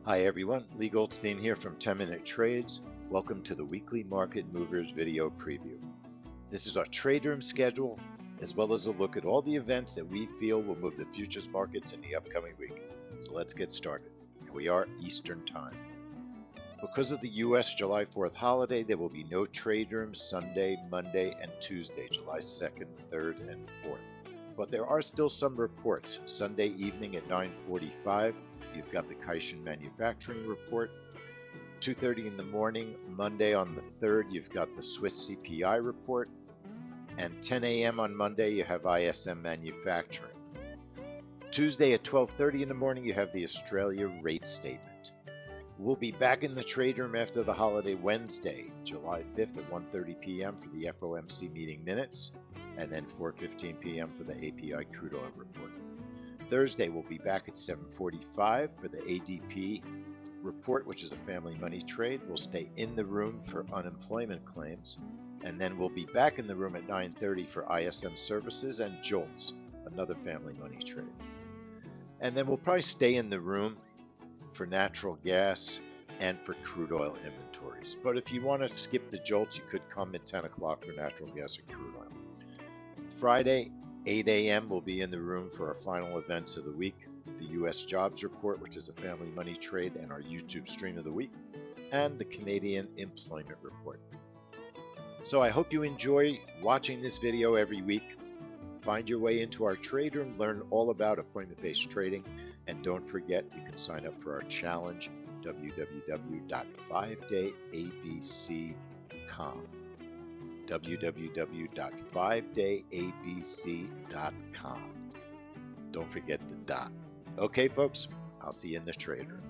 Hi everyone, Leigh Goldstein here from 10-Minute Trades. Welcome to the weekly Market Movers video preview. This is our trade room schedule, as well as a look at all the events that we feel will move the futures markets in the upcoming week. So let's get started. Here we are, Eastern Time. Because of the US July 4th holiday, there will be no trade rooms Sunday, Monday, and Tuesday, July 2nd, 3rd, and 4th. But there are still some reports. Sunday evening at 9:45, you've got the Kaishan Manufacturing Report. 2:30 in the morning, Monday on the 3rd, you've got the Swiss CPI Report. And 10 a.m. on Monday, you have ISM Manufacturing. Tuesday at 12:30 in the morning, you have the Australia Rate Statement. We'll be back in the trade room after the holiday Wednesday, July 5th at 1:30 p.m. for the FOMC meeting minutes, and then 4:15 p.m. for the API crude oil report. Thursday, we'll be back at 7:45 for the ADP report, which is a family money trade. We'll stay in the room for unemployment claims, and then we'll be back in the room at 9:30 for ISM services and JOLTS, another family money trade. And then we'll probably stay in the room for natural gas and for crude oil inventories. But if you want to skip the JOLTS, you could come at 10 o'clock for natural gas or crude oil. Friday, 8 a.m. we'll be in the room for our final events of the week, the U.S. jobs report, which is a family money trade, and our YouTube stream of the week, and the Canadian employment report. So I hope you enjoy watching this video every week. Find your way into our trade room, learn all about appointment-based trading, and don't forget you can sign up for our challenge, www.5dayabc.com. www.5dayabc.com. Don't forget the dot. Okay, folks, I'll see you in the trade room.